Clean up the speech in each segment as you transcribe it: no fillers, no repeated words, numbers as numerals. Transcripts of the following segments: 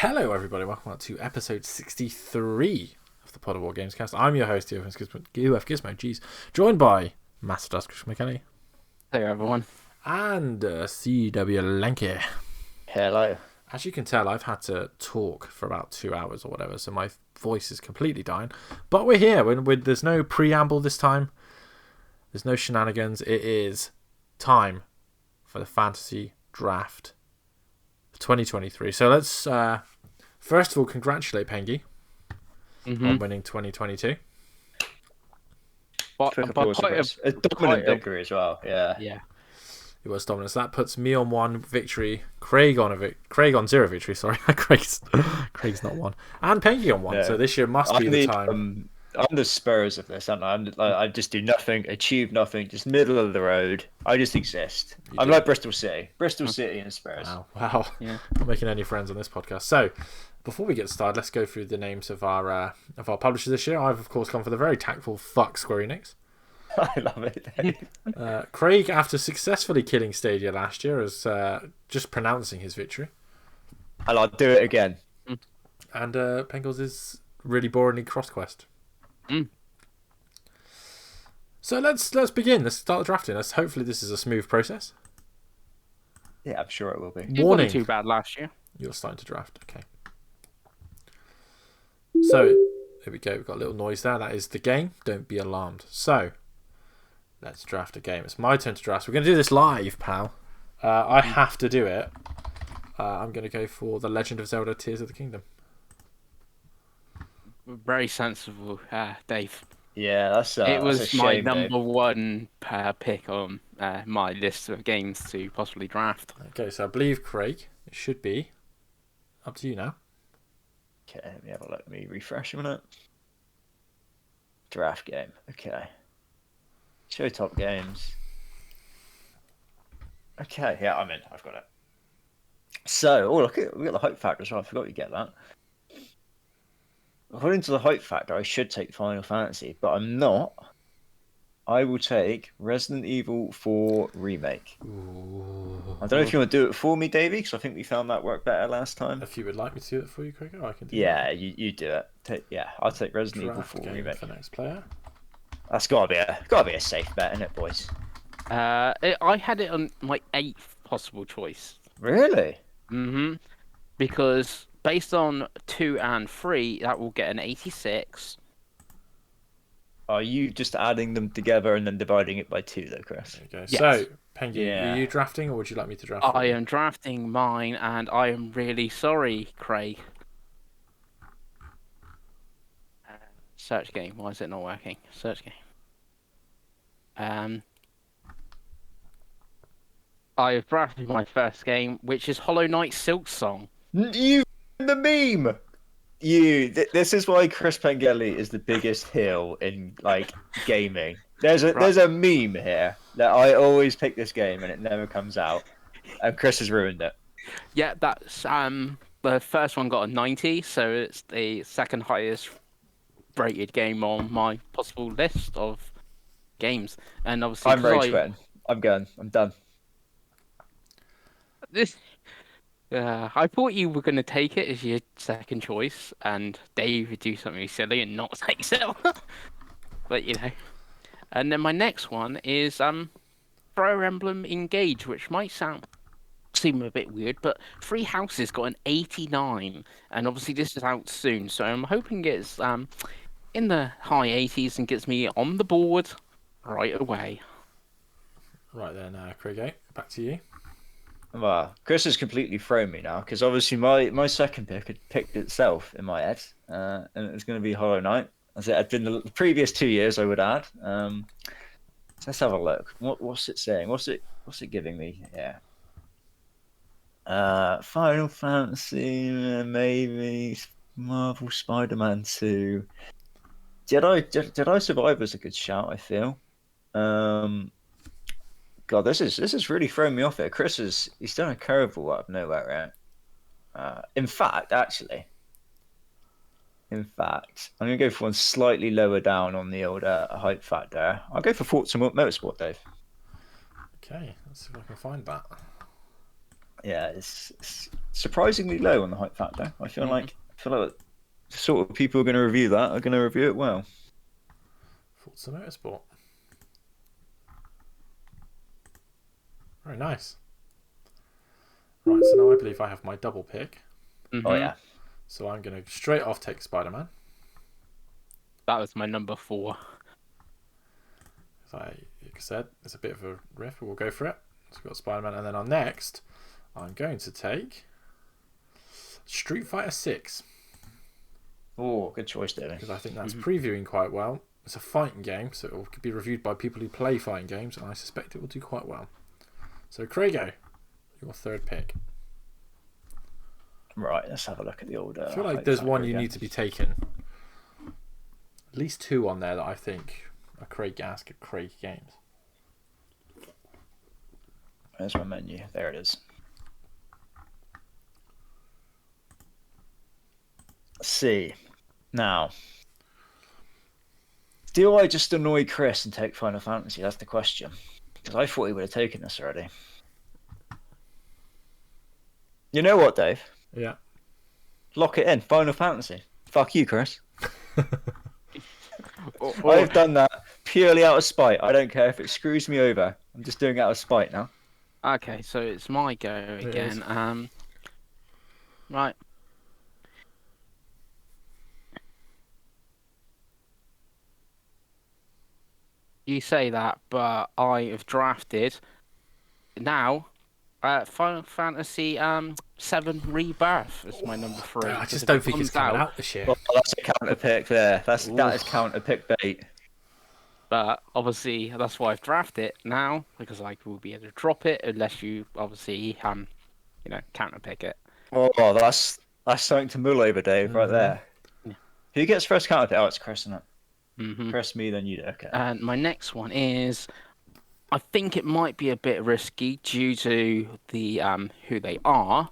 Hello, everybody. Welcome to episode 63 of the Pod of War Gamescast. I'm your host, UF Gizmo. Jeez, joined by Master Dusk McKenny. Hey, everyone. And CW Lanky. Hello. As you can tell, I've had to talk for about 2 hours or whatever, so my voice is completely dying. But we're here. There's no preamble this time. There's no shenanigans. It is time for the fantasy draft 2023. So let's first of all congratulate Pengy on winning 2022. A dominant victory as well. Yeah. It was dominant. So that puts me on 1 victory, Craig on 0 victory. Sorry, Craig's not 1, and Pengy on 1. Yeah. So this year must be the time. I'm the Spurs of this, aren't I? I just do nothing, achieve nothing, just middle of the road. I just exist. I'm like Bristol City and Spurs. Wow. Yeah. Not making any friends on this podcast. So before we get started, let's go through the names of our publishers this year. I've of course gone for the very tactful fuck Square Enix. I love it, Dave. Craig, after successfully killing Stadia last year, is just pronouncing his victory. And I'll do it again. And Pengles is really boringly cross-quest. So let's begin. Let's start drafting. Hopefully this is a smooth process. Yeah, I'm sure it will be. It Warning. wasn't too bad last year. You're starting to draft. Okay. So here we go. We've got a little noise there. That is the game. Don't be alarmed. So let's draft a game. It's my turn to draft. We're going to do this live, pal. I have to do it. I'm going to go for The Legend of Zelda Tears of the Kingdom. Very sensible, Dave. Yeah, that's it was that's a my shame, number Dave. one pick on my list of games to possibly draft. Okay, so I believe Craig. It should be up to you now. Okay, let me have a look. Let me refresh a minute. Draft game. Okay. Show top games. Okay, yeah, I'm in. I've got it. So, look, we got the hype factor as well. I forgot you get that. According to the hype factor, I should take Final Fantasy, but I'm not. I will take Resident Evil 4 Remake. Ooh. I don't know if you want to do it for me, Davey, because I think we found that worked better last time. If you would like me to do it for you, Craig, I can do Yeah, that. you do it. I'll take Resident Evil 4 Game Remake. for next player. That's gotta be a safe bet, isn't it, boys? I had it on my 8th possible choice. Really? Because based on 2 and 3, that will get an 86. Are you just adding them together and then dividing it by 2, though, Chris? There you go. Yes. So, Pengy, Yeah. are you drafting, or would you like me to draft? I am drafting mine, and I am really sorry, Craig. Search game. Why is it not working? Search game. I have drafted my first game, which is Hollow Knight Silk Song. You the meme. This is why Chris Pengelly is the biggest heel in gaming. There's a meme here that I always pick this game and it never comes out, and Chris has ruined it. Yeah, that's the first one got a 90, so it's the second highest rated game on my possible list of games. And obviously, I'm rage quitting. I'm going. I'm done. I thought you were going to take it as your second choice, and Dave would do something silly and not take Zelda. But and then my next one is Fire Emblem Engage, which might seem a bit weird, but Three Houses got an 89, and obviously this is out soon, so I'm hoping it's in the high 80s and gets me on the board right away. Right then, Craig, back to you. Well, Chris has completely thrown me now, because obviously my second pick had picked itself in my head, and it was going to be Hollow Knight, as it had been the previous 2 years, I would add. So let's have a look. What's it saying? What's it giving me? Yeah. Final Fantasy, maybe Marvel Spider-Man 2. Jedi Survivor's a good shout, I feel. God, this is really throwing me off here. Chris he's done a curveball out of nowhere, right? In fact, I'm gonna go for one slightly lower down on the old hype factor. I'll go for Forza Motorsport, Dave. Okay, let's see if I can find that. yeah, it's surprisingly low on the hype factor. I feel like the sort of people who are going to review that are going to review it well. Forza Motorsport. Very nice. Right, so now I believe I have my double pick. Mm-hmm. Oh yeah. So I'm going to straight off take Spider-Man. That was my number 4. As I said, it's a bit of a riff, but we'll go for it. So we've got Spider-Man, and then on next, I'm going to take Street Fighter 6. Oh, good choice, David. Because I think that's previewing quite well. It's a fighting game, so it will be reviewed by people who play fighting games, and I suspect it will do quite well. So, Craigo, your third pick. Right, let's have a look at the old. I feel like there's one you need to be taken. At least 2 on there that I think are Craig Gask at Craig Games. There's my menu. There it is. Let's see. Now, do I just annoy Chris and take Final Fantasy? That's the question. Because I thought he would have taken this already. You know what, Dave? Yeah. Lock it in. Final Fantasy. Fuck you, Chris. I've done that purely out of spite. I don't care if it screws me over. I'm just doing it out of spite now. Okay, so it's my go again. Right. You say that, but I have drafted now Final Fantasy 7 Rebirth is my number 3. I just don't think it's coming out this year. Well, that's a counter pick there. That is counter pick bait. But obviously, that's why I've drafted it now, because I will be able to drop it unless you obviously counter pick it. Oh, that's something to mull over, Dave, right there. Yeah. Who gets first counter pick? Oh, it's Chris, isn't it? Mm-hmm. Chris, me, then you. Okay. And my next one is, I think it might be a bit risky due to the who they are,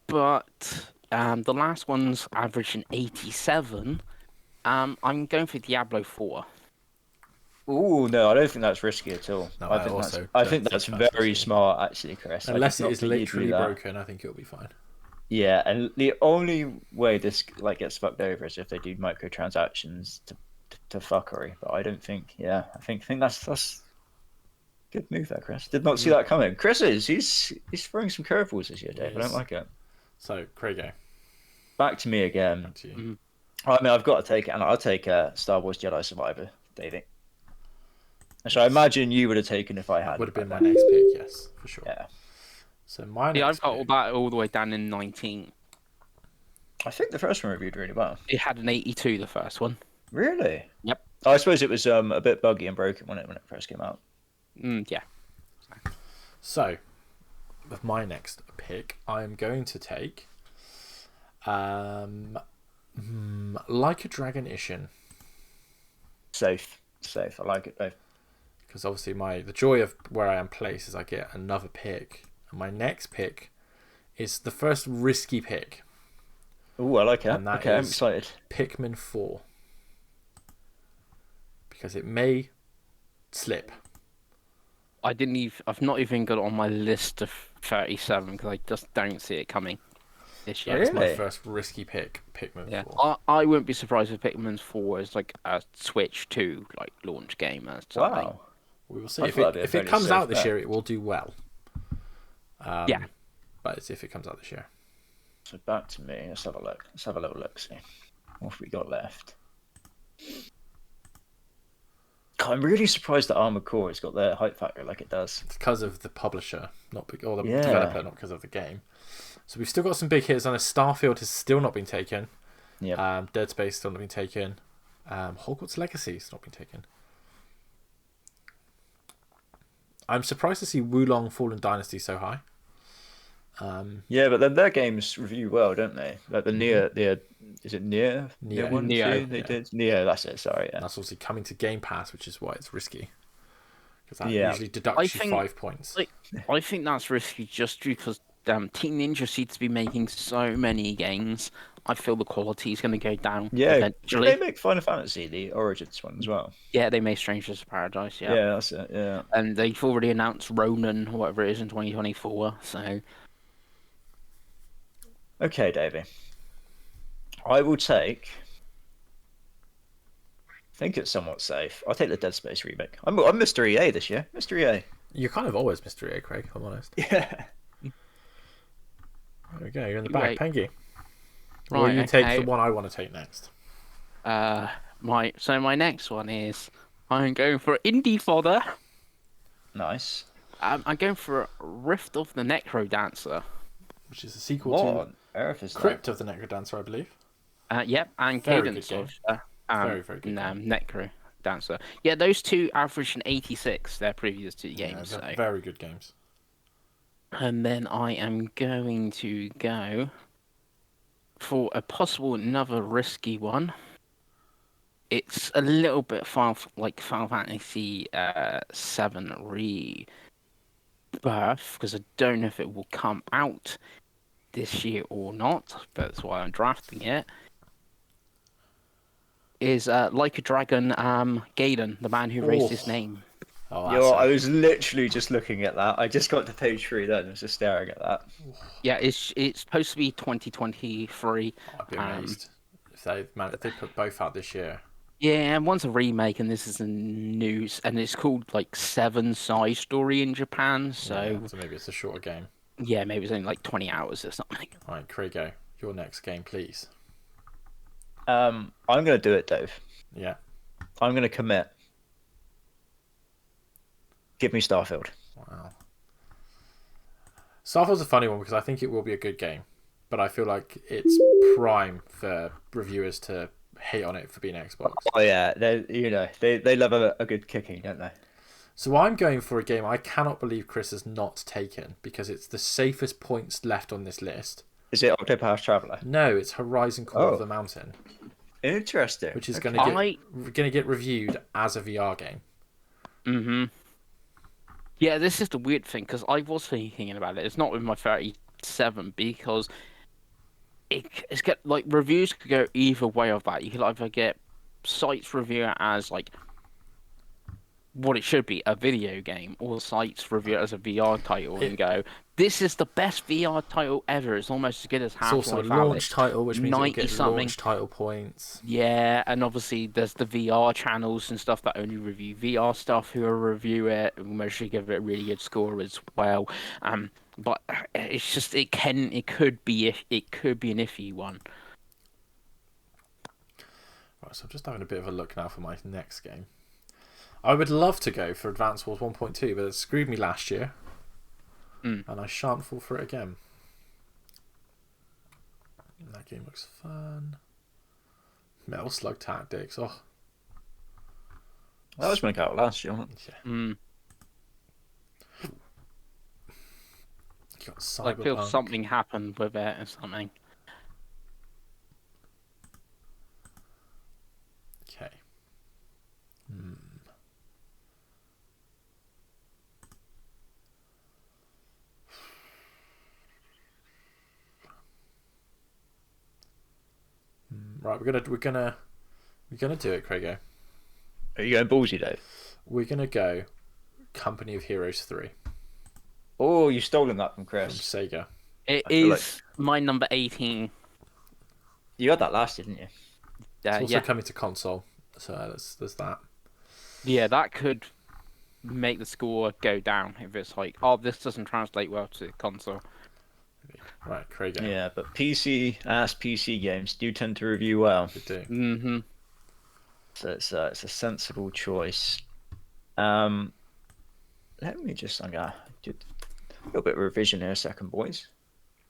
but the last one's averaging 87. I'm going for Diablo 4. Ooh, no, I don't think that's risky at all. No, I think that's very smart, actually, Chris. Unless it is literally broken, I think it'll be fine. Yeah, and the only way this gets fucked over is if they do microtransactions to fuckery. But I don't think. Yeah, I think that's good move there, Chris. Did not see that coming. Chris he's throwing some curveballs this year, Dave. I don't like it. So, Craigo. Back to me again. Back to you. I mean, I've got to take it, and I'll take Star Wars Jedi Survivor, Davey. So I imagine you would have taken if I had. Would have been my next pick, yes, for sure. Yeah. So my next I've got pick, that all the way down in 19. I think the first one reviewed really well. It had an 82, the first one. Really? Yep. I suppose it was a bit buggy and broken when it first came out. Yeah. So, with my next pick, I'm going to take Like a Dragon Ishin. Safe. I like it, Dave. Because obviously the joy of where I am placed is I get another pick. And my next pick is the first risky pick. Ooh, I like it. And that okay, I'm is excited. Pikmin 4. Because it may slip. I've not even got it on my list of 37 because I just don't see it coming this year. Really? That's my first risky pick, Pikmin 4. I wouldn't be surprised if Pikmin 4 is like a Switch 2 launch game or something. Wow. We will see. If it comes out this year, it will do well. Yeah. But it's if it comes out this year. So back to me. Let's have a look. Let's have a little look. See what have we got left. God, I'm really surprised that Armored Core has got the hype factor like it does. It's because of the publisher, or the developer, not because of the game. So we've still got some big hits on this. Starfield has still not been taken. Yeah. Dead Space still not been taken. Hogwarts Legacy has not been taken. I'm surprised to see Wulong Fallen Dynasty so high. Yeah, but then their games review well, don't they? Like the Nier, is it Nier? Nier one, Neo, two? They did Nier. That's it. Sorry, yeah. That's obviously coming to Game Pass, which is why it's risky. Because that Yeah. usually deducts you 5 points. I think that's risky just because Team Ninja seems to be making so many games. I feel the quality is going to go down eventually. Did they make Final Fantasy the Origins one as well? Yeah, they made Strangers of Paradise. Yeah, that's it. Yeah. And they've already announced Ronan, or whatever it is, in 2024. So Okay, Davey. I will take. I think it's somewhat safe. I'll take the Dead Space remake. I'm Mr. EA this year. Mr. EA. You're kind of always Mystery A, Craig, if I'm honest. Yeah. There we go, you're in the back. Right. Pengy. Will Right, you take okay. the one I want to take next? My next one is I'm going for indie fodder. Nice. I'm going for Rift of the Necro Dancer. Which is a sequel What to on earth is Crypt of the Necrodancer, I believe. Yep, and Very Cadence good of Very, very good game. Necro Dancer. Yeah, those two averaged an 86. Their previous two Yeah, games. they're So. very good games. And then I am going to go for a possible another risky one. It's a little bit like Final Fantasy 7 Rebirth, because I don't know if it will come out this year or not, but that's why I'm drafting it. Is Like a Dragon, Gaiden, the man who raised his name. Oh, Yo, I was literally just looking at that. I just got to page 3 then. I was just staring at that. Yeah, it's supposed to be 2023. I'd be amazed if they put both out this year. Yeah, and one's a remake, and this is a news, and it's called like Seven Side Story in Japan. So Yeah, so maybe it's a shorter game. yeah, maybe it's only like 20 hours or something. All right, Craigo, your next game, please. I'm gonna do it, Dave. Yeah. I'm gonna commit. Give me Starfield. Wow. Starfield's a funny one because I think it will be a good game, but I feel like it's prime for reviewers to hate on it for being Xbox. Oh yeah, they love a good kicking, don't they? So I'm going for a game I cannot believe Chris has not taken because it's the safest points left on this list. Is it Octopath Traveler? No, it's Horizon Call of the Mountain, Interesting. which is Okay. going to get reviewed as a VR game. Mm-hmm. Yeah, this is the weird thing, because I was thinking about it. It's not with my 37 because it's get like reviews could go either way of that. You could either get sites review it as like what it should be, a video game, or sites review it as a VR title and go, this is the best VR title ever. It's almost as good as It's Half-Life also a Alyx. launch title, which means it'll get 90-something. launch title points. Yeah, and obviously there's the VR channels and stuff that only review VR stuff who will review it and mostly give it a really good score as well. But it's just it could be an iffy one. Right, so I'm just having a bit of a look now for my next game. I would love to go for Advance Wars 1.2, but it screwed me last year. And I shan't fall for it again. That game looks fun. Metal Slug Tactics. Oh, That was going to go out last year, wasn't it? yeah. You got I feel Cyberpunk. something happened with it or something. Okay. Right, we're gonna do it, Craigo. Are you going ballsy, Dave? We're gonna go Company of Heroes 3 Oh, you've stolen that from from Chris. Sega. It I feel is my number 18. You had that last year, didn't you? It's also Yeah, coming to console, so there's that. yeah, that could make the score go down if it's like, oh, this doesn't translate well to console. Right, Craigo. Yeah, but PC games do tend to review well. We do. Mm-hmm. So it's a sensible choice. Let me just do a little bit of revision here a second, boys.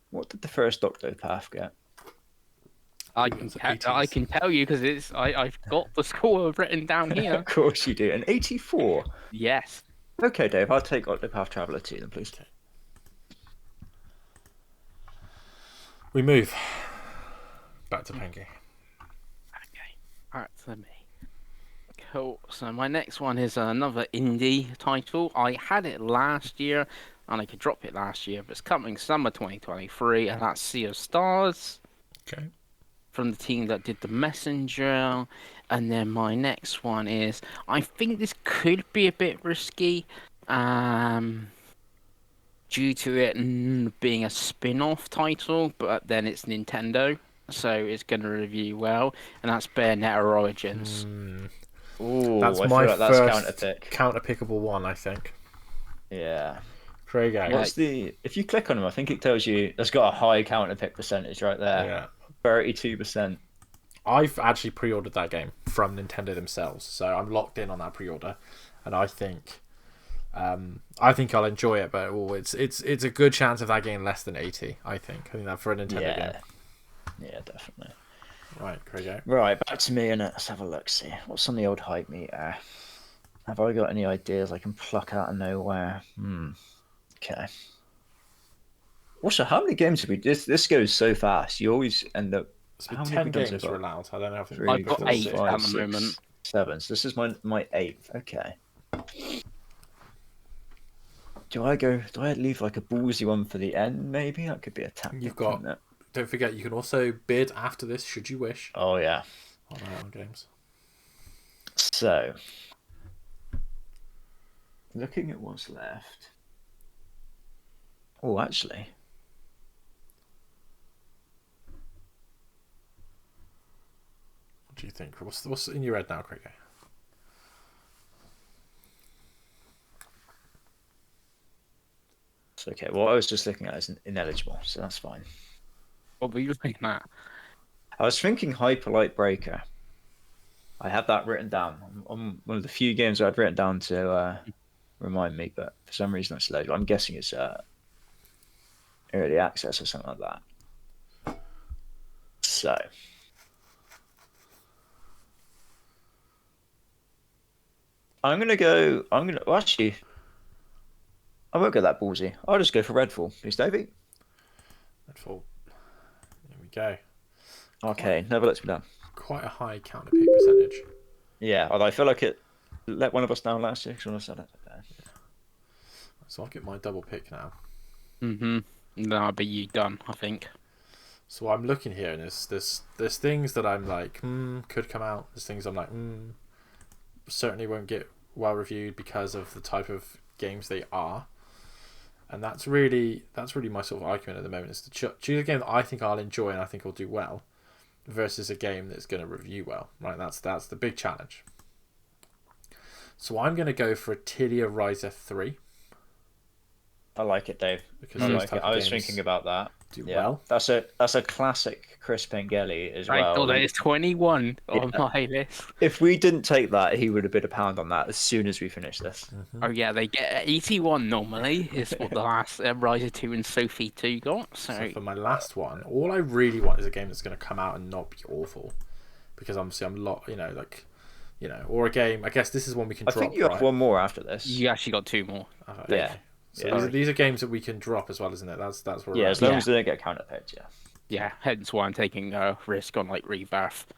What did the first Octopath get? I It can was I 80s. can tell you because I've got the score written down here. Of course you do. An 84. Yes. Okay, Dave, I'll take Octopath Traveler 2 then, please. Okay. We move back to Pengy. Okay. Alright, to me. Cool. So my next one is another indie title. I had it last year, and I could drop it last year, but it's coming summer 2023, and that's Sea of Stars. Okay. From the team that did The Messenger. And then my next one is, I think this could be a bit risky. due to it being a spin-off title, but then it's Nintendo, so it's going to review well, and that's Bayonetta Origins. Ooh, That's I my feel like that's first counterpick. counterpickable one, I think. Yeah. Craig, What's the? If you click on them, I think it tells you it's got a high counterpick percentage right there. yeah. 32%. I've actually pre-ordered that game from Nintendo themselves, so I'm locked in on that pre-order, and I think I'll enjoy it. But it's a good chance of that getting less than 80. I think that for a Nintendo game. Yeah, definitely. Right, Craig. Right, back to me, and let's have a look. See what's on the old hype meter. Have I got any ideas I can pluck out of nowhere? Okay. Also, how many games have we? This goes so fast. You always end up. It's been How many 10 have we done games so far? allowed. I don't know if Three, I've got four, 8 five, at the six, moment. 7. So this is my 8th. Okay. Do I leave like a ballsy one for the end? Maybe that could be a tactic. You've got. couldn't it? Don't forget, you can also bid after this, should you wish. Oh yeah. On games. So, looking at what's left. Oh, actually. What do you think? What's in your head now, Craig? It's okay. What I was just looking at is ineligible, so that's fine. What were you looking at? I was thinking Hyperlight Breaker. I have that written down on one of the few games I'd written down to remind me, but for some reason it's loaded. I'm guessing it's early access or something like that. So. Well, actually, I won't go that ballsy. I'll just go for Redfall. Please, Davey. Redfall. Here we go. Okay, never lets me down. Quite a high counterpick percentage. Yeah, although I feel like it let one of us down last year because I said it. So I'll get my double pick now. That'll be you done, I think. So I'm looking here, and there's things that I'm like, could come out. There's things I'm like, certainly won't get well reviewed because of the type of games they are. And that's really my sort of argument at the moment, is to choose a game that I think I'll enjoy and I think will do well, versus a game that's going to review well. Right, that's the big challenge. So I'm going to go for Atelier Ryza 3. I like it, Dave. Because I those like type it. of I was games thinking about that. do Yeah, well. that's a classic Chris Pengelly as well. I thought that is 21 on my list. If we didn't take that, he would have been a pound on that as soon as we finished this. Oh yeah, they get 81 normally, is what the last Riser 2 and Sophie 2 got. So for my last one, all I really want is a game that's going to come out and not be awful, because obviously or a game. I guess this is one we can drop. I think you have one more after this. You actually got 2 more. Okay. Yeah. So these are games that we can drop as well, isn't it? That's where Yeah, we're as at. long as they don't get counterpicked, yeah. Yeah, hence why I'm taking a risk on like Rebirth. I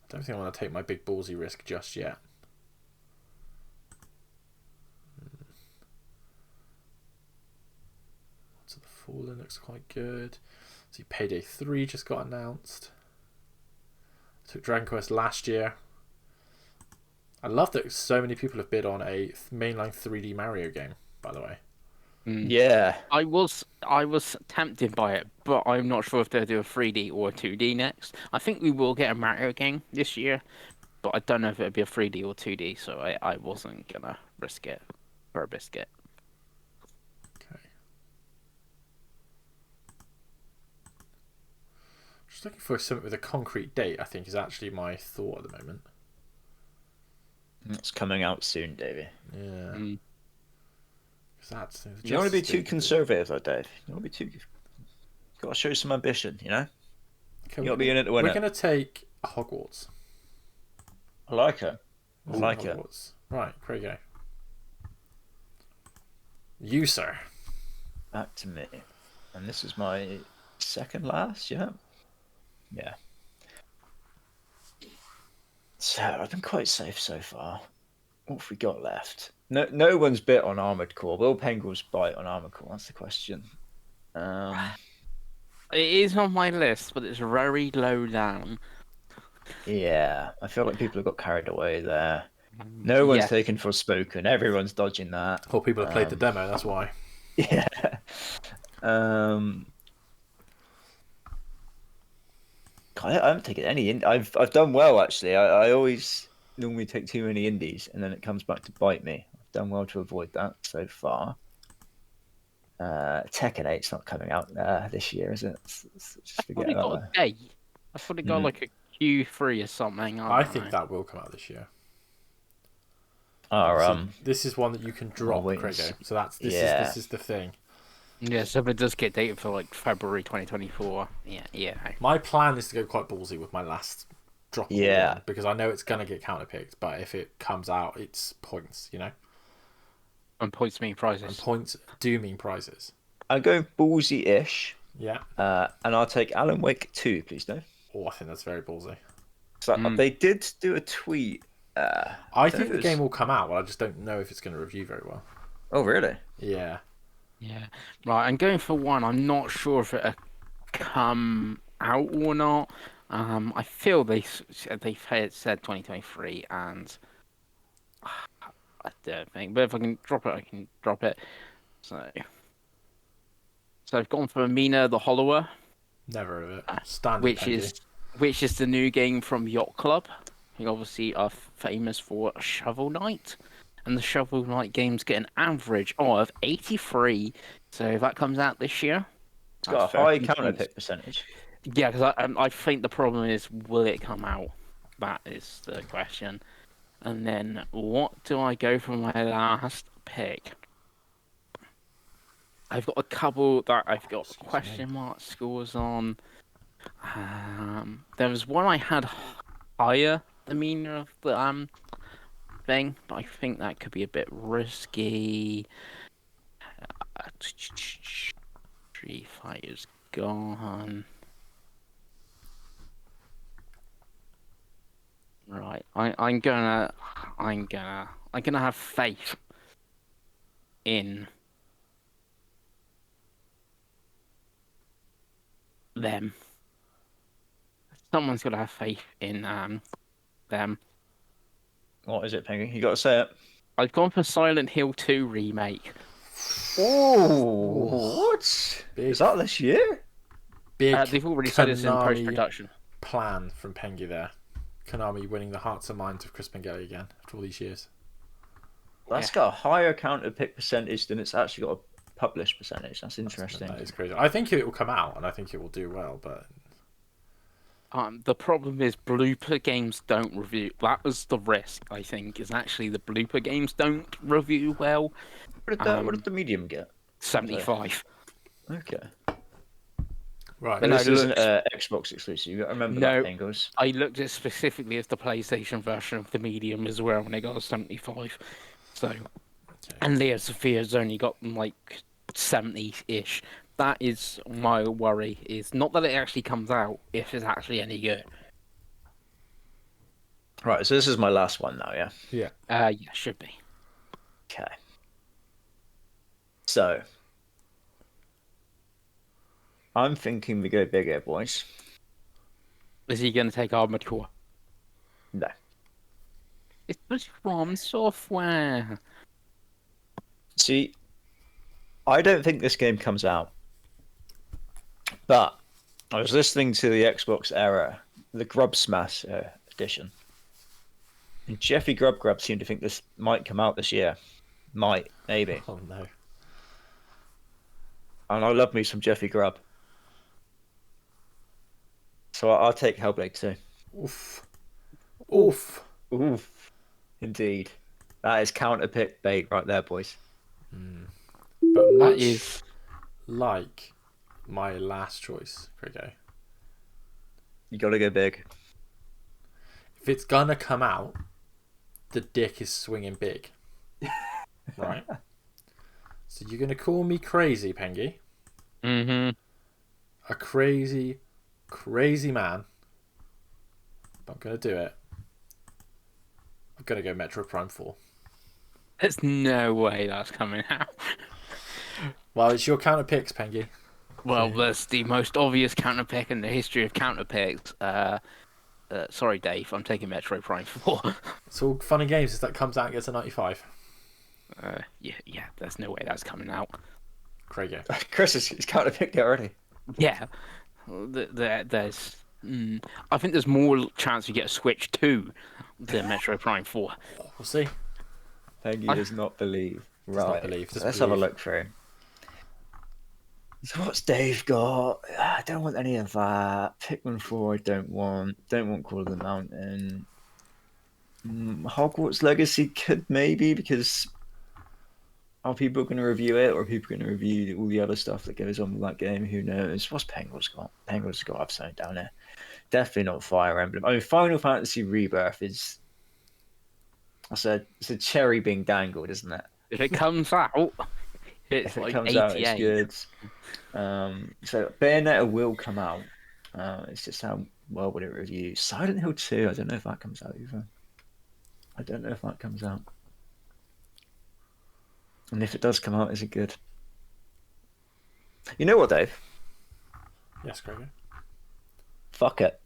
don't think I want to take my big ballsy risk just yet. So the Fallen looks quite good. See, Payday 3 just got announced. I took Dragon Quest last year. I love that so many people have bid on a mainline 3D Mario game, by the way. Yeah. I was tempted by it, but I'm not sure if they'll do a 3D or a 2D next. I think we will get a Mario game this year, but I don't know if it'll be a 3D or 2D, so I wasn't gonna risk it for a biscuit. Okay. Just looking for something with a concrete date, I think, is actually my thought at the moment. It's coming out soon, Davey. Yeah. You don't want to be too conservative, though, Dave. You don't want to be too. Got to show some ambition, you know. Okay, You got to be in it to win We're it. going to take Hogwarts. I like it. I like it. Hogwarts. Right, Craig. You, sir. Back to me, and this is my second last. Yeah. Yeah. So I've been quite safe so far. What have we got left? No one's bit on Armored Core. Will Pengle's bite on Armored Core? That's the question. It is on my list, but it's very low down. Yeah, I feel like people have got carried away there. No one's taken Forspoken. Everyone's dodging that. Or people have played the demo, that's why. Yeah. Um, I haven't taken any. I've done well actually. I always normally take too many indies, and then it comes back to bite me. I've done well to avoid that so far. Tekken 8's not coming out this year, is it? Let's I just thought forget it got about a date. I thought it got like a Q3 or something. I don't think know. that will come out this year. that. Our So this is one that you can drop, wait and Craigo. see. So this Yeah. is the thing. Yeah, so if it does get dated for like February 2024, yeah. My plan is to go quite ballsy with my last droppable Yeah. one because I know it's gonna get counterpicked, but if it comes out, it's points, you know, And points mean and prizes. points do mean prizes. I'm going ballsy-ish, Yeah. and I'll take Alan Wake 2, please, Dave. Oh, I think that's very ballsy. So they did do a tweet. I think the game will come out, but I just don't know if it's going to review very well. Oh, really? Yeah. Yeah. Right, I'm going for one. I'm not sure if it'll come out or not. I feel they said 2023, and I don't think. But if I can drop it, I can drop it. So I've gone for Mina the Hollower, Never of it. Standard. which Pengy. is the new game from Yacht Club, who obviously are famous for Shovel Knight. And the Shovel Knight games get an average of 83. So if that comes out this year, It's got a high counter pick percentage. Yeah, because I think the problem is, will it come out? That is the question. And then, what do I go for my last pick? I've got a couple that I've got question mark scores on. There was one I had higher the meaning of the thing, but I think that could be a bit risky. Street Fighter's gone. Right, I'm gonna have faith in them. Someone's gotta have faith in them. What is it, Penguin? You got to say it. I've gone for Silent Hill 2 remake. Oh, what? Big, Is that this year? big They've already said it's in Konami post-production. plan from Pengy there. Konami winning the hearts and minds of Chris Pengelly again after all these years. That's got a higher counter pick percentage than it's actually got a published percentage. That's interesting. That is crazy. I think it will come out and I think it will do well, but The problem is blooper games don't review. That was the risk, I think, is actually the blooper games don't review well. What did the medium get? 75. Okay. right. But No, this look- isn't Xbox exclusive. You got to remember No. that, Pingles. I looked at specifically as the PlayStation version of the medium as well, and it got a 75. So, and Lea Sophia's only got like 70-ish. That is my worry. Is not that it actually comes out, if it's actually any good. Right, so this is my last one now, yeah? Yeah. Yeah, should be. Okay. So, I'm thinking we go big here, boys. Is he going to take Armored Core? No. It's just from software. See, I don't think this game comes out. But I was listening to the Xbox era, the Grub Smash edition. And Jeffy Grub seemed to think this might come out this year. Might, maybe. Oh no. And I love me some Jeffy Grubb. So I'll take Hellblade 2. Oof. Oof. Oof. Indeed. That is counterpick bait right there, boys. But That much is. like my last choice, Crigo. You got to go big. If it's gonna come out, the dick is swinging big. Right? So you're gonna call me crazy, Pengy. Mm-hmm. A crazy, crazy man. But I'm gonna do it. I'm gonna go Metro Prime 4. There's no way that's coming out. Well, it's your counter picks, Pengy. Well, that's the most obvious counter pick in the history of counter picks. Sorry, Dave, I'm taking Metro Prime 4. It's all fun and games as that comes out and gets a 95. Yeah, there's no way that's coming out. Craigo. Chris has counter picked it already. Yeah, there's. I think there's more chance you get a Switch 2 than Metro Prime 4. We'll see. Pengy does not believe. Does not Right. believe, does Let's believe. have a look through. So what's Dave got? I don't want any of that. Pikmin 4 I don't want. Don't want Call of the Mountain. Hogwarts Legacy could maybe, because are people going to review it, or are people going to review all the other stuff that goes on with that game? Who knows? What's Penguin's got? Penguin's got I've something down there. Definitely not Fire Emblem. I mean, Final Fantasy Rebirth is... it's a cherry being dangled, isn't it? If it comes out, it's If it like comes 88. out, it's good. So Bayonetta will come out. It's just how well would it review? Silent Hill 2, I don't know if that comes out either. I don't know if that comes out. And if it does come out, is it good? You know what, Dave? Yes, Craigo. Fuck it.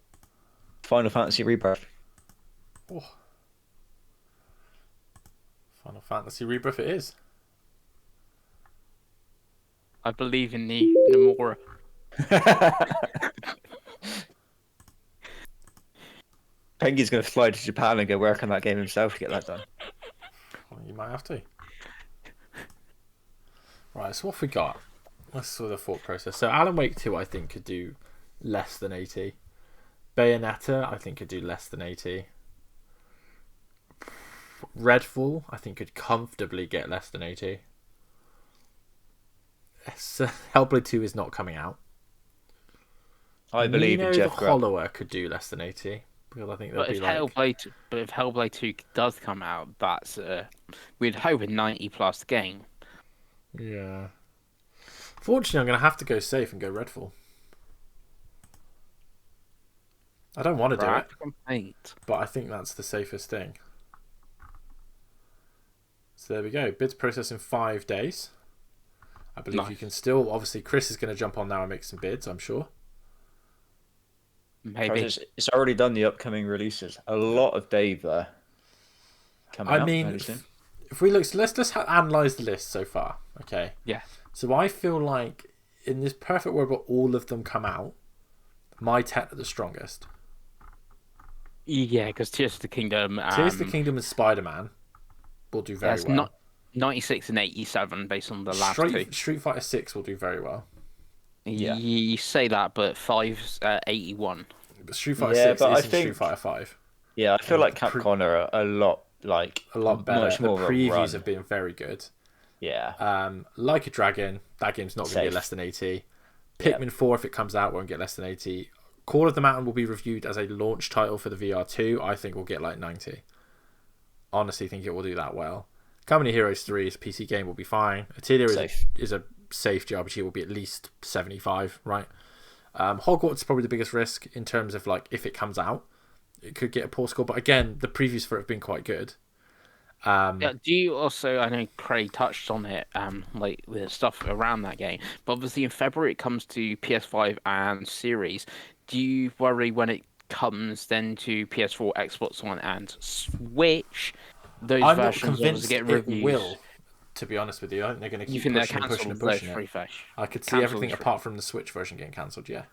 Final Fantasy Rebirth. Oh. Final Fantasy Rebirth it is. I believe in the Nomura. Pengy's going to fly to Japan and go work on that game himself to get that done. Well, you might have to. Right, so what have we got? Let's sort of thought process. So Alan Wake 2 I think could do less than 80. Bayonetta I think could do less than 80. Redfall I think could comfortably get less than 80. Hellblade 2 is not coming out. I believe in Jeff the Grubb. Follower could do less than 80. Because I think But if Hellblade 2 does come out, that's we'd hope a 90+ game. Yeah. Fortunately, I'm going to have to go safe and go Redfall. I don't want to do it, but I think that's the safest thing. So there we go. Bids process in 5 days. I believe you can still... Obviously, Chris is going to jump on now and make some bids, I'm sure. Maybe. It's already done the upcoming releases. A lot of Dave there. Coming I mean, if we look... Let's analyse the list so far. Okay. Yeah. So I feel like in this perfect world where all of them come out, my 10 are the strongest. Yeah, because Tears of the Kingdom... Tears of the Kingdom and Spider-Man will do very well. Not 96 and 87 based on the last two. Street Fighter 6 will do very well. Yeah. You say that, but 5's 81. But Street Fighter 6 but isn't Street Fighter 5. Yeah, I feel like Capcom are a lot better. Much more the of a previews run. have been very good. Yeah. Like a Dragon, that game's not going to get less than 80. Pikmin 4, if it comes out, won't get less than 80. Call of the Mountain will be reviewed as a launch title for the VR2. I think we'll get like 90. Honestly, think it will do that well. Company Heroes 3 is a PC game, will be fine. Atelier is a safe JRPG, will be at least 75, right? Hogwarts is probably the biggest risk in terms of like if it comes out, it could get a poor score. But again, the previews for it have been quite good. Yeah, do you also? I know Craig touched on it, like the stuff around that game. But obviously, in February it comes to PS5 and Series. Do you worry when it comes then to PS4, Xbox One, and Switch? Those I'm not versions convinced get it reviews. will. To be honest with you, I think they're going to You keep think they're pushing and pushing and cancelled pushing those it. refresh? I could see Cancelled everything those apart from the Switch version getting cancelled. Yeah.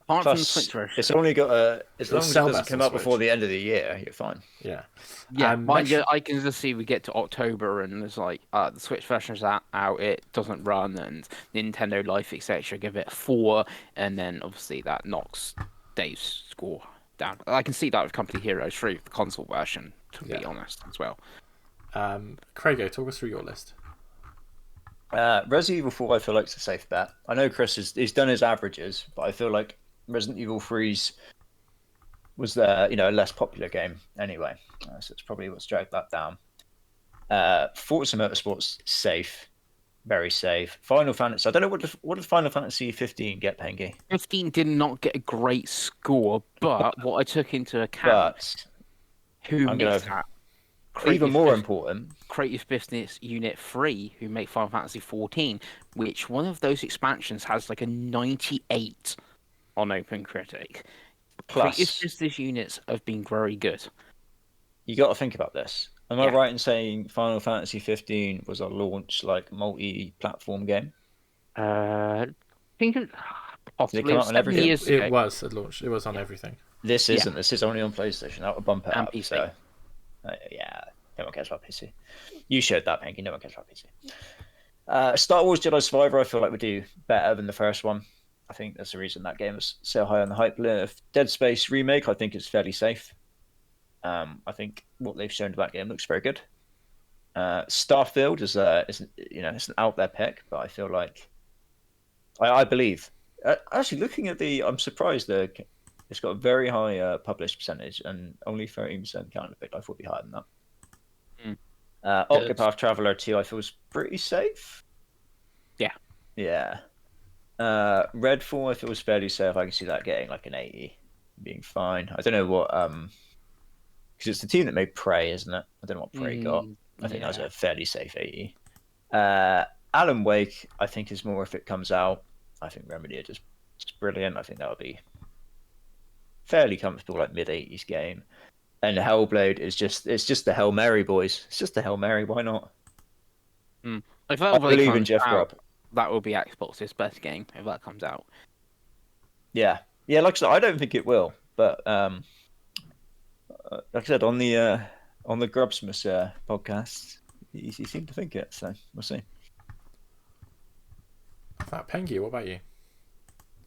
Apart from the Plus, Switch version. it's only got as long as it sell doesn't best come on out before Switch. the end of the year, you're fine. Yeah. Yeah, I can just see we get to October and there's like the Switch version's out, it doesn't run, and Nintendo Life etc. give it a 4, and then obviously that knocks Dave's score down. I can see that with Company Heroes 3, the console version, to be honest as well. Craigo, talk us through your list. Resident Evil 4, I feel like it's a safe bet. I know Chris he's done his averages, but I feel like Resident Evil 3's was a less popular game anyway, so it's probably what's dragged that down. Forza Motorsport's safe, very safe. Final Fantasy, I don't know what did Final Fantasy 15 get, Pengy? 15 did not get a great score, but what I took into account, who makes that? Even more important, Creative Business Unit 3, who make Final Fantasy 14, which one of those expansions has like a 98 on OpenCritic. Plus, Creative Business Units have been very good. You got to think about this. Am I Yeah. right in saying Final Fantasy 15 was a launch like multi-platform game? I think Did it possibly come it out was on seven everything? years It ago. was at launch. It was on Yeah. everything. This Yeah. isn't. This is only on PlayStation. That would bump it And up. PC. So yeah, no one cares about PC. You showed that, Panky. No one cares about PC. Star Wars Jedi Survivor, I feel like would do better than the first one. I think that's the reason that game is so high on the hype list. Dead Space remake, I think is fairly safe. I think what they've shown to that game looks very good. Starfield is it's an out there pick, but I feel like I believe. Actually, looking at I'm surprised that it's got a very high published percentage and only 13% counter picked. I thought it'd be higher than that. Mm. Octopath Traveler 2, I feel was pretty safe. Yeah. Yeah. Redfall, I feel was fairly safe. I can see that getting like an 80, being fine. I don't know what because it's the team that made Prey, isn't it? I don't know what Prey got. I think that was Yeah. a fairly safe 80. Alan Wake, I think is more if it comes out. I think Remedy are just brilliant. I think that would be fairly comfortable, like mid-80s game. And Hellblade is just the Hail Mary, boys. It's just the Hail Mary. Why not? If I that really believe in comes Jeff out, Grubb. that will be Xbox's best game if that comes out. Yeah, yeah. Like I said, I don't think it will, but like I said on the Grubsmas podcast, he seemed to think it. So we'll see. Fat Pengy, what about you?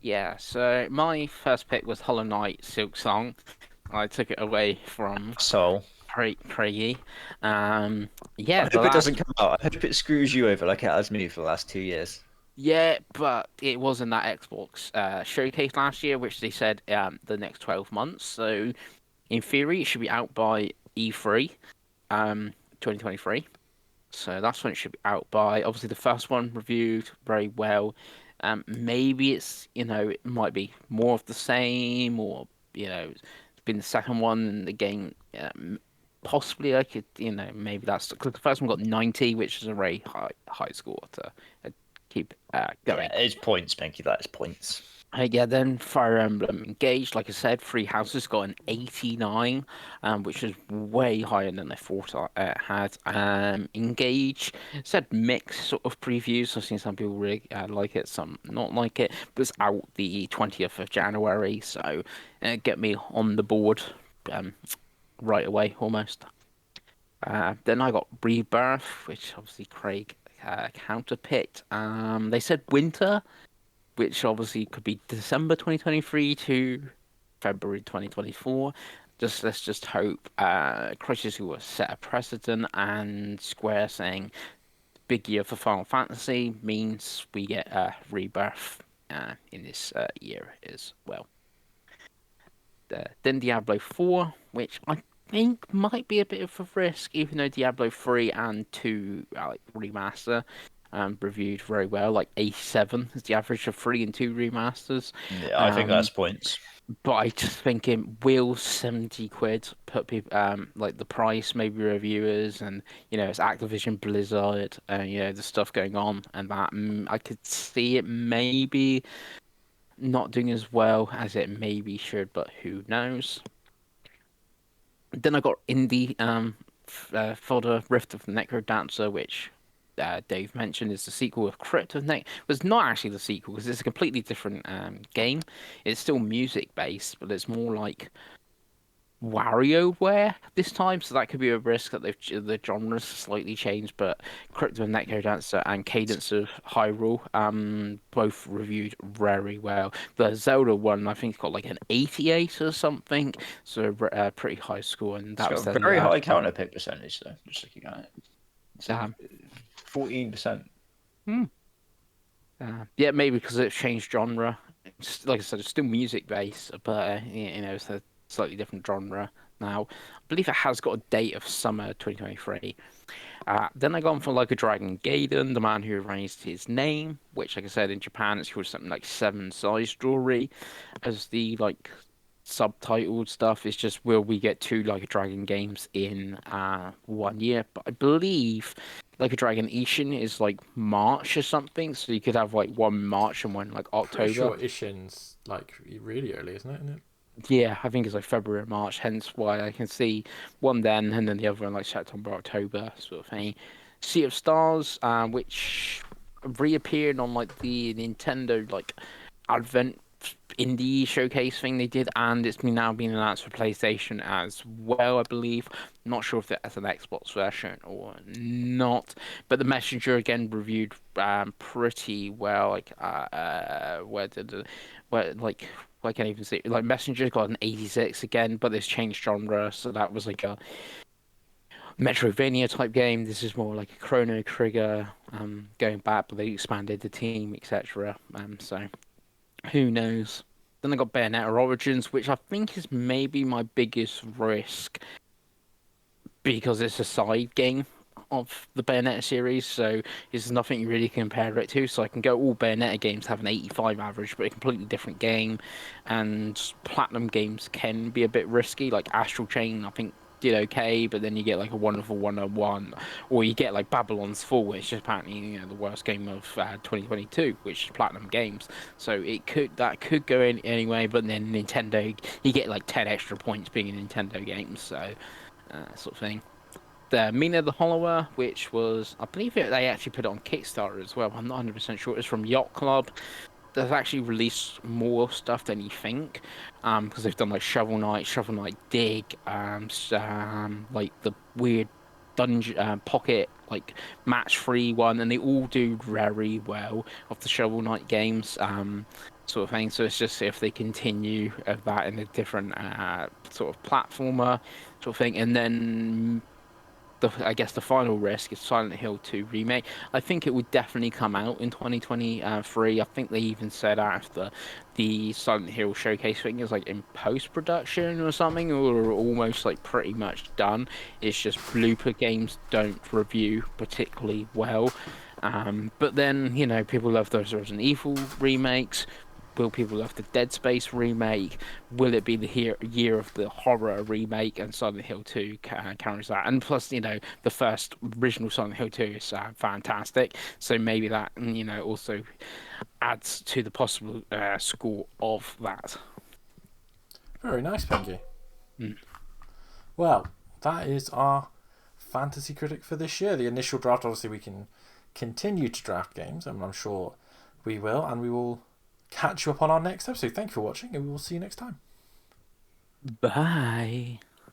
Yeah, so my first pick was Hollow Knight Silk Song. I took it away from So Craigie. I Yeah, the hope it last doesn't come out. I hope it screws you over like it has me for the last 2 years. yeah, but it was in that Xbox showcase last year, which they said the next 12 months. So in theory, it should be out by E3, 2023. So that's when it should be out by. Obviously, the first one reviewed very well. Maybe it might be more of the same, or it's been the second one and the game. Possibly, I could, maybe that's because the first one got 90, which is a very high score to keep going. Yeah, it's points, Pinky. That is points. Yeah, then Fire Emblem Engaged, like I said, Three Houses got an 89, which is way higher than they thought it had. Engage said mixed sort of previews. I've seen some people really like it, some not like it. But it's out the 20th of January, so get me on the board right away almost. Then I got Rebirth, which obviously Craig counterpicked. They said winter, which obviously could be December 2023 to February 2024. Let's just hope Crisis will set a precedent, and Square saying big year for Final Fantasy means we get a rebirth in this year as well. Then Diablo 4, which I think might be a bit of a risk, even though Diablo 3 and 2 remaster reviewed very well. Like 87 is the average of 3 and 2 remasters. Yeah, I think that's points. But I just think it will 70 quid put people like the price, maybe reviewers, and it's Activision Blizzard, and the stuff going on, and that I could see it maybe not doing as well as it maybe should, but who knows. Then I got Indie Fodder Rift of the Necrodancer, which Dave mentioned is the sequel of Crypt of Neck. Was not actually the sequel because it's a completely different game. It's still music based, but it's more like WarioWare this time, so that could be a risk that the genres slightly changed. But Crypt of Necrodancer and Cadence of Hyrule both reviewed very well. The Zelda one I think got like an 88 or something, so a pretty high score, and that It's was got a then very high counter pick percentage, though. Just looking at it, it's like Damn. 14%. Yeah, maybe because it's changed genre. Like I said, it's still music based, but it's a slightly different genre now. I believe it has got a date of summer 2023. Then I gone for Like a Dragon Gaiden, The Man Who Erased His Name, which, like I said, in Japan it's called something like Seven Size Story, as the subtitled stuff. It's just will we get two Like a Dragon games in 1 year? But I believe Like a Dragon Ishin is like March or something, so you could have like one March and one like Pretty October. sure Ishin's like really early, isn't it? Yeah, I think it's like February or March, hence why I can see one then and then the other one like September, October sort of thing. Sea of Stars, which reappeared on like the Nintendo like Advent indie showcase thing they did, and it's been now been announced for PlayStation as well, I believe. Not sure if that's an Xbox version or not, but the Messenger again reviewed pretty well. Like where did it, where like I can't even see like Messenger got an 86 again, but it's changed genre, so that was like a Metroidvania type game. This is more like a Chrono Trigger, going back, but they expanded the team, etc. So who knows? Then I got Bayonetta Origins, which I think is maybe my biggest risk because it's a side game of the Bayonetta series, so there's nothing you really compare it to. So I can go all Bayonetta games have an 85 average, but a completely different game, and Platinum games can be a bit risky. Like Astral Chain, I think did okay, but then you get like a Wonderful 101, or you get like Babylon's Fall, which is apparently the worst game of 2022, which is Platinum Games. So that could go in anyway, but then Nintendo, you get like 10 extra points being a Nintendo game, so sort of thing. The Mina the Hollower, which was, I believe they actually put it on Kickstarter as well. I'm not 100% sure. It's from Yacht Club. They've actually released more stuff than you think, because they've done like Shovel Knight Dig, like the weird dungeon pocket like match free one, and they all do very well of the Shovel Knight games, sort of thing. So it's just if they continue of that in a different sort of platformer sort of thing, and then I guess the final risk is Silent Hill 2 remake. I think it would definitely come out in 2023. I think they even said after the Silent Hill showcase thing is like in post production or something, or almost like pretty much done. It's just blooper games don't review particularly well. But then, people love those Resident Evil remakes. Will people love the Dead Space remake? Will it be the year of the horror remake? And Silent Hill 2 carries that. And plus, the first original Silent Hill 2 is fantastic. So maybe that, also adds to the possible score of that. Very nice, Pengy. Mm. Well, that is our fantasy critic for this year. The initial draft, obviously, we can continue to draft games, and I'm sure we will, and we will catch you up on our next episode. Thank you for watching, and we will see you next time. Bye.